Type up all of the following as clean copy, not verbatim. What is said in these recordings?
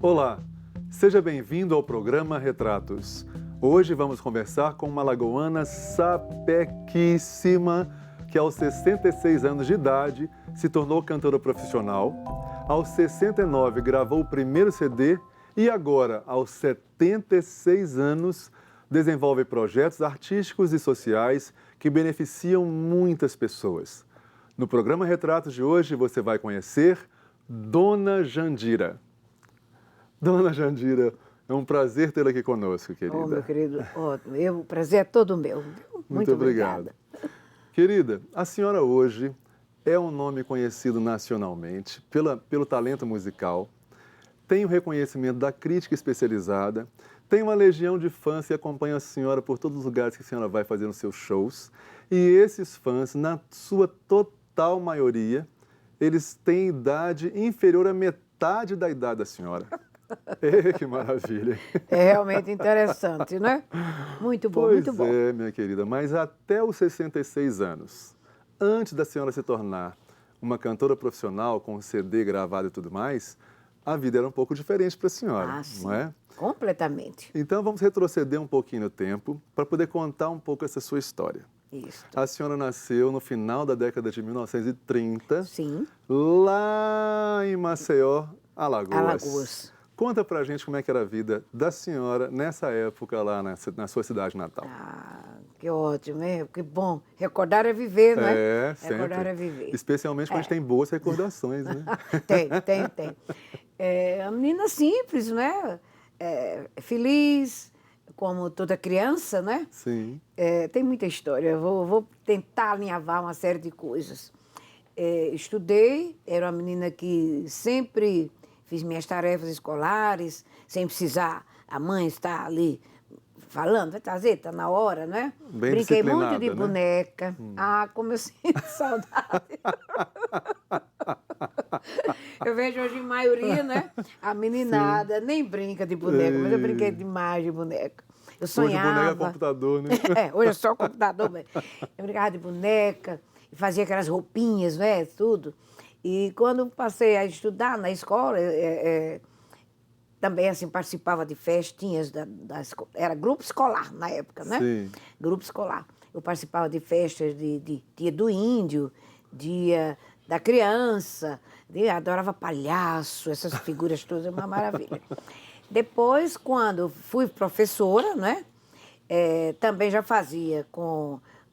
Olá, seja bem-vindo ao programa Retratos. Hoje vamos conversar com uma alagoana sapequíssima que aos 66 anos de idade se tornou cantora profissional, aos 69 gravou o primeiro CD e agora, aos 76 anos, desenvolve projetos artísticos e sociais que beneficiam muitas pessoas. No programa Retratos de hoje você vai conhecer Dona Jandira. Dona Jandira, é um prazer tê-la aqui conosco, querida. Oh, meu querido, o prazer é todo meu. Muito obrigado. Querida, a senhora hoje é um nome conhecido nacionalmente pelo talento musical, tem o reconhecimento da crítica especializada, tem uma legião de fãs que acompanham a senhora por todos os lugares que a senhora vai fazer nos seus shows, e esses fãs, na sua total maioria, eles têm idade inferior à metade da idade da senhora. Que maravilha! É realmente interessante, né? Muito bom, muito bom. Pois é, minha querida, mas até os 66 anos, antes da senhora se tornar uma cantora profissional com CD gravado e tudo mais, a vida era um pouco diferente para a senhora, sim, não é? Completamente. Então vamos retroceder um pouquinho no tempo para poder contar um pouco essa sua história. Isso. A senhora nasceu no final da década de 1930, Sim. lá em Maceió, Alagoas. Alagoas. Conta pra gente como é que era a vida da senhora nessa época lá na sua cidade natal. Ah, que ótimo, hein? Que bom. Recordar é viver, não é? É, sempre. Recordar é viver. Especialmente quando a gente tem boas recordações, né? Tem. É, a menina simples, né? Feliz, como toda criança, né? Sim. Tem muita história. Eu vou tentar alinhavar uma série de coisas. Estudei, era uma menina que sempre fiz minhas tarefas escolares, sem precisar a mãe estar ali falando, vai trazer, está na hora, não é? Bem Brinquei muito disciplinada, de né? boneca. Ah, como eu sinto saudade. Eu vejo hoje em maioria, né? A meninada nem brinca de boneca, mas eu brinquei demais de boneca. Eu sonhava. Hoje o boneco é computador, né? Hoje é só computador. Eu brincava de boneca, fazia aquelas roupinhas, né? Tudo. E quando passei a estudar na escola, também assim, participava de festinhas da escola. Era grupo escolar na época, né? Sim. Grupo escolar. Eu participava de festas de Dia do Índio, Dia da Criança, adorava palhaço, essas figuras todas, uma maravilha. Depois, quando fui professora, né? Também já fazia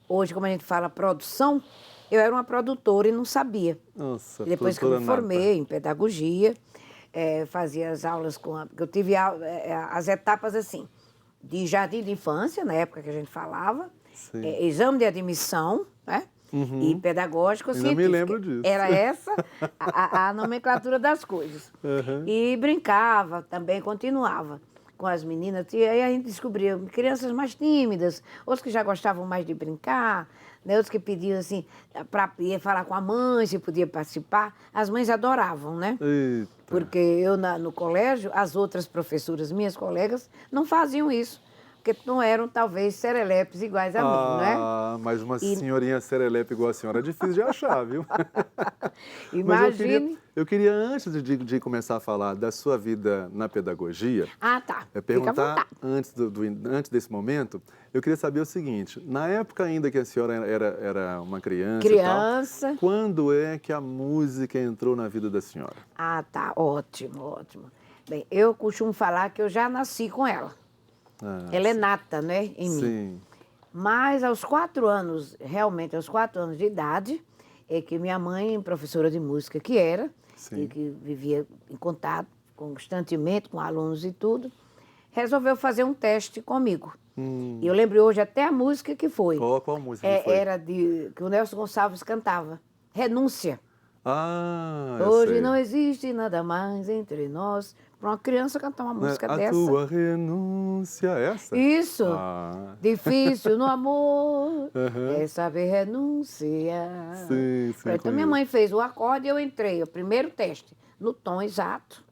hoje, como a gente fala, produção. Eu era uma produtora e não sabia. Nossa, e depois que eu me produtora formei em pedagogia, fazia as aulas porque eu tive as etapas assim, de jardim de infância, na época que a gente falava, exame de admissão, né? E pedagógico científico. Ainda me lembro disso. Era essa a nomenclatura das coisas. Uhum. E brincava, também continuava com as meninas. E aí a gente descobria crianças mais tímidas, outros que já gostavam mais de brincar, né? Outros que pediam assim, para ir falar com a mãe, se podia participar. As mães adoravam, né? Eita. Porque eu, no colégio, as outras professoras, minhas colegas, não faziam isso. Porque não eram, talvez, serelepes iguais a mim, não é? Ah, mas uma senhorinha serelepe igual a senhora é difícil de achar, viu? Imagine. Mas eu queria antes de começar a falar da sua vida na pedagogia, Ah, tá. perguntar antes desse momento, eu queria saber o seguinte, na época ainda que a senhora era uma criança e tal, quando é que a música entrou na vida da senhora? Ah, tá. Ótimo. Bem, eu costumo falar que eu já nasci com ela. Ela é nata, né, em mim. Mas aos 4 anos, realmente aos 4 anos de idade, é que minha mãe, professora de música que era, e que vivia em contato constantemente com alunos e tudo, resolveu fazer um teste comigo. E eu lembro hoje até a música que foi. Qual música que foi? Era que o Nelson Gonçalves cantava, Renúncia. Ah, hoje não existe nada mais entre nós. Para uma criança cantar uma música dessa. A tua renúncia, essa? Isso. Difícil no amor é saber renunciar. Sim, então minha mãe fez o acorde e eu entrei, o primeiro teste, no tom exato.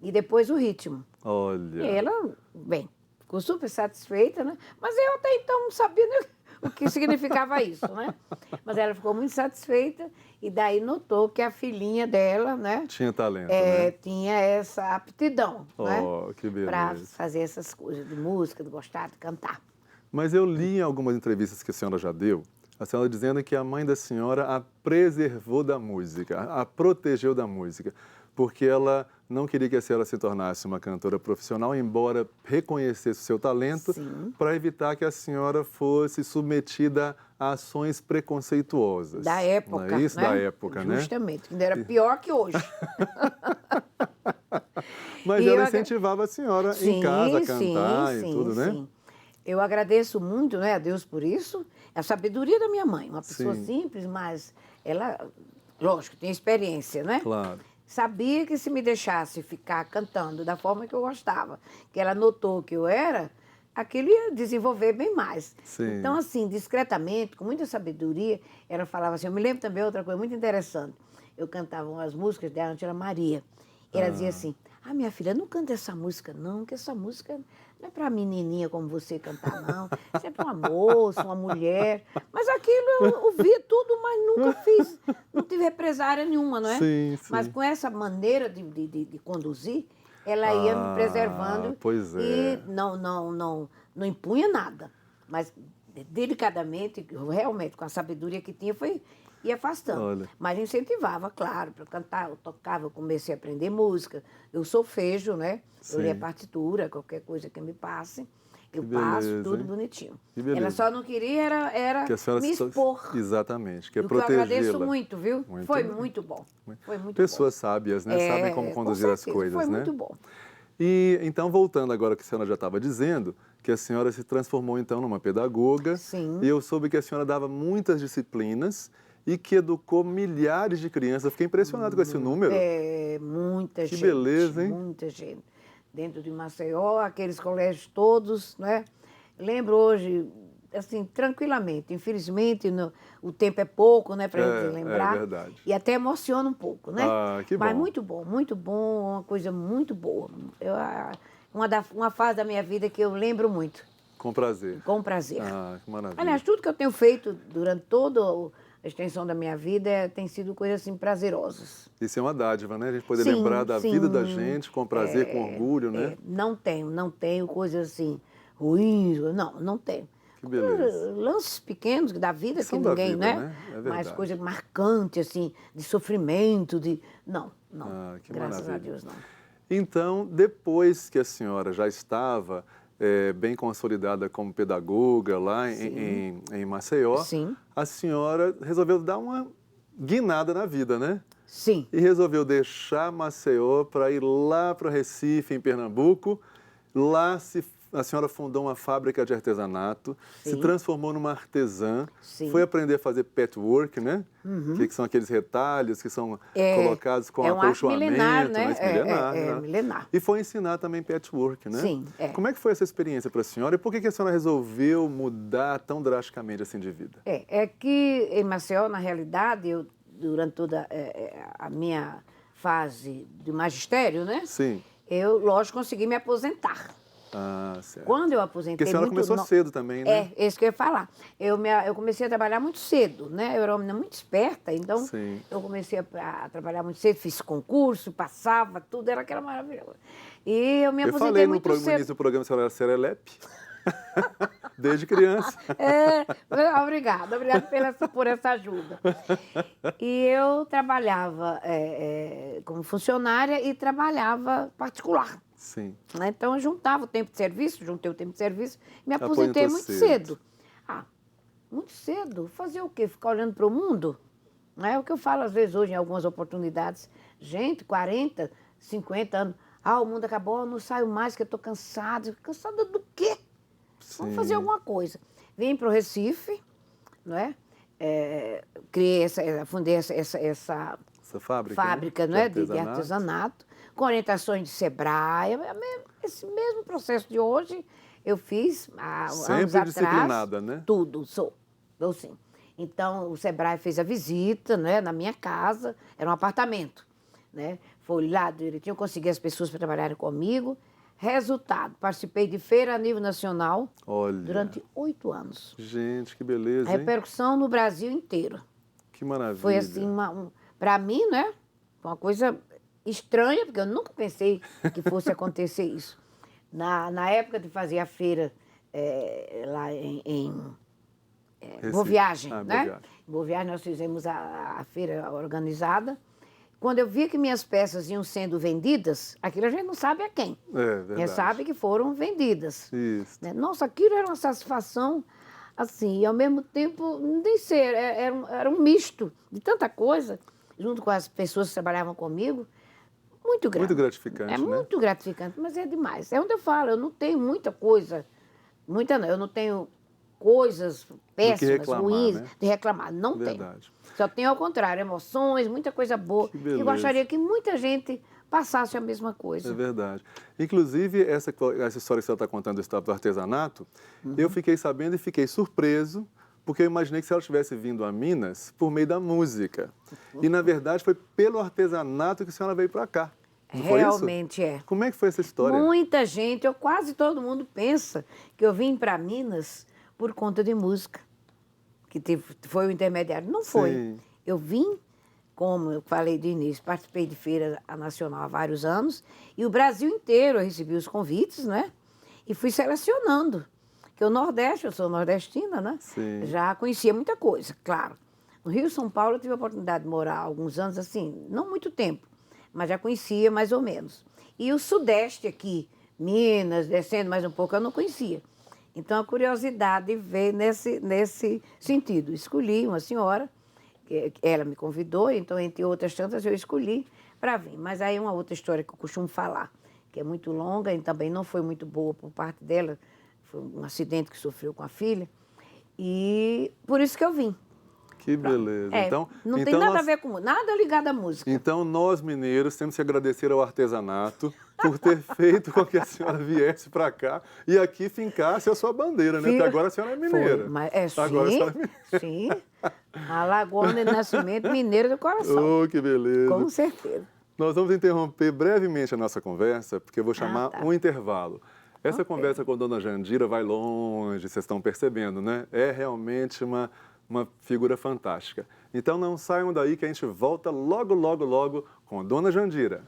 e depois o ritmo. Olha. E ela, bem, ficou super satisfeita, né? Mas eu até então não sabia nem o que significava isso, né? Mas ela ficou muito satisfeita e daí notou que a filhinha dela, né? Tinha talento, né? Tinha essa aptidão, né? Que beleza. Para fazer essas coisas de música, de gostar, de cantar. Mas eu li em algumas entrevistas que a senhora já deu, a senhora dizendo que a mãe da senhora a preservou da música, a protegeu da música, porque ela não queria que a senhora se tornasse uma cantora profissional, embora reconhecesse o seu talento, para evitar que a senhora fosse submetida a ações preconceituosas. Da época, não é isso? Né? Da época, né? Justamente, ainda era pior que hoje. Mas ela incentivava a senhora em casa a cantar e tudo, né? Sim. Eu agradeço muito, né, a Deus por isso, a sabedoria da minha mãe, uma pessoa simples, mas ela, lógico, tem experiência, né? Claro. Sabia que se me deixasse ficar cantando da forma que eu gostava, que ela notou que eu era, aquilo ia desenvolver bem mais. Sim. Então, assim, discretamente, com muita sabedoria, ela falava assim, eu me lembro também outra coisa muito interessante, eu cantava umas músicas da Ângela Maria, e ela dizia assim, minha filha, não canta essa música não, que essa música não é para menininha como você cantar não, isso é para uma moça, uma mulher. Mas aquilo eu ouvia tudo, mas nunca fiz, não tive represária nenhuma, não é? Sim. Mas com essa maneira de conduzir, ela ia me preservando e não impunha nada. Mas delicadamente, realmente, com a sabedoria que tinha, ia afastando. Olha. Mas incentivava, claro, para cantar, eu tocava, eu comecei a aprender música. Eu solfejo, né? Eu leio a partitura, qualquer coisa que me passe, eu passo tudo bonitinho. Ela só não queria era me expor. Exatamente, que é protegê-la. protegê-la. Eu agradeço muito, viu? Foi bom. muito bom. Foi muito Pessoas bom. sábias, né? Sabem como conduzir as coisas, foi né? muito bom. E então, voltando agora que a senhora já estava dizendo, que a senhora se transformou então numa pedagoga. Sim. E eu soube que a senhora dava muitas disciplinas e que educou milhares de crianças. Eu fiquei impressionado com esse número. Muita gente. Que beleza, hein? Muita gente. Dentro de Maceió, aqueles colégios todos, né? Lembro hoje, assim, tranquilamente. Infelizmente, o tempo é pouco, né, para a gente lembrar. É verdade. E até emociona um pouco, né? Que bom. Mas muito bom, uma coisa muito boa. Uma fase da minha vida que eu lembro muito. Com prazer. Com prazer. Que maravilha. Aliás, tudo que eu tenho feito durante toda a extensão da minha vida tem sido coisas assim prazerosas. Isso é uma dádiva, né? A gente poder lembrar da vida da gente com prazer, com orgulho, né? Não tenho coisas assim ruins, não tenho. Que beleza. Lances pequenos da vida que ninguém, né? É verdade. Mas coisa marcante, assim, de sofrimento, Não. Que Graças maravilha. a Deus, não. Então, depois que a senhora já estava bem consolidada como pedagoga lá em Maceió, a senhora resolveu dar uma guinada na vida, né? Sim. E resolveu deixar Maceió para ir lá para o Recife, em Pernambuco. Lá a senhora fundou uma fábrica de artesanato, se transformou numa artesã, foi aprender a fazer patchwork, né? Que são aqueles retalhos que são colocados com acolchoamento. Milenar, né? Milenar. Milenar. E foi ensinar também patchwork, né? Sim. Como é que foi essa experiência para a senhora e por que a senhora resolveu mudar tão drasticamente assim de vida? É que em Maceió, na realidade, eu, durante toda a minha fase de magistério, né? Sim. Eu, lógico, consegui me aposentar. Certo. Quando eu aposentei... Porque a senhora começou cedo também, né? Isso que eu ia falar. Eu comecei a trabalhar muito cedo, né? Eu era uma menina muito esperta, então eu comecei a trabalhar muito cedo, fiz concurso, passava, tudo, era aquela maravilha. E eu me aposentei muito cedo. Eu falei no início do programa, a senhora era serelepe. Desde criança. Obrigada por essa ajuda. E eu trabalhava como funcionária e trabalhava particular. Sim. Então, eu juntava o tempo de serviço, juntei o tempo de serviço e me aposentei muito cedo. Muito cedo? Fazer o quê? Ficar olhando para o mundo? É o que eu falo às vezes hoje em algumas oportunidades. Gente, 40, 50 anos. O mundo acabou, eu não saio mais, que eu estou cansada. Cansada do quê? Vamos fazer alguma coisa. Vim para o Recife, não é? Fundei essa fábrica, né? De artesanato, com orientações de Sebrae. Esse mesmo processo de hoje eu fiz há anos atrás. Sempre disciplinada, né? Tudo, sou sim. Então, o Sebrae fez a visita, né, na minha casa, era um apartamento, né? Foi lá direitinho, consegui as pessoas para trabalharem comigo. Resultado, participei de feira a nível nacional. Olha. Durante 8 anos. Gente, que beleza, A hein? repercussão no Brasil inteiro. Que maravilha. Foi assim, para mim, né? Foi uma coisa estranha, porque eu nunca pensei que fosse acontecer isso. Na época de fazer a feira lá em Boa Viagem, né? Boa Viagem. Em Boa Viagem nós fizemos a feira organizada. Quando eu vi que minhas peças iam sendo vendidas, aquilo a gente não sabe a quem. Verdade. A gente sabe que foram vendidas. Isso. Né? Nossa, aquilo era uma satisfação, assim, e ao mesmo tempo, nem sei, era um misto de tanta coisa, junto com as pessoas que trabalhavam comigo, muito grande. Muito gratificante, né? Muito gratificante, mas é demais. É onde eu falo, eu não tenho muita coisa, eu não tenho coisas péssimas, ruins, né? de reclamar. Não Verdade. tenho. Só tenho ao contrário, emoções, muita coisa boa. E gostaria que muita gente passasse a mesma coisa. É verdade. Inclusive, essa história que você está contando do artesanato, eu fiquei sabendo e fiquei surpreso, porque eu imaginei que se ela tivesse vindo a Minas por meio da música. E, na verdade, foi pelo artesanato que a senhora veio para cá. Realmente é. Como é que foi essa história? Muita gente, quase todo mundo pensa que eu vim para Minas por conta de música, que foi o intermediário. Não foi. Sim. Eu vim, como eu falei do início, participei de feira nacional há vários anos, e o Brasil inteiro eu recebi os convites, né? E fui selecionando. Porque o Nordeste, eu sou nordestina, né? Sim. Já conhecia muita coisa, claro. No Rio e São Paulo eu tive a oportunidade de morar alguns anos, assim, não muito tempo, mas já conhecia mais ou menos. E o Sudeste aqui, Minas, descendo mais um pouco, eu não conhecia. Então, a curiosidade veio nesse sentido. Escolhi uma senhora, ela me convidou, então, entre outras tantas, eu escolhi para vir. Mas aí uma outra história que eu costumo falar, que é muito longa e também não foi muito boa por parte dela, foi um acidente que sofreu com a filha, e por isso que eu vim. Que beleza. Não tem nada a ver com nada ligado à música. Então, nós mineiros temos que agradecer ao artesanato por ter feito com que a senhora viesse para cá e aqui fincasse a sua bandeira, né? Porque agora a senhora é mineira. Foi, mas agora a senhora é mineira. Sim. Alagoana de nascimento, mineira do coração. Oh, que beleza. Com certeza. Nós vamos interromper brevemente a nossa conversa, porque eu vou chamar um intervalo. Essa conversa com a dona Jandira vai longe, vocês estão percebendo, né? É realmente uma figura fantástica. Então não saiam daí que a gente volta logo, logo, logo com a dona Jandira.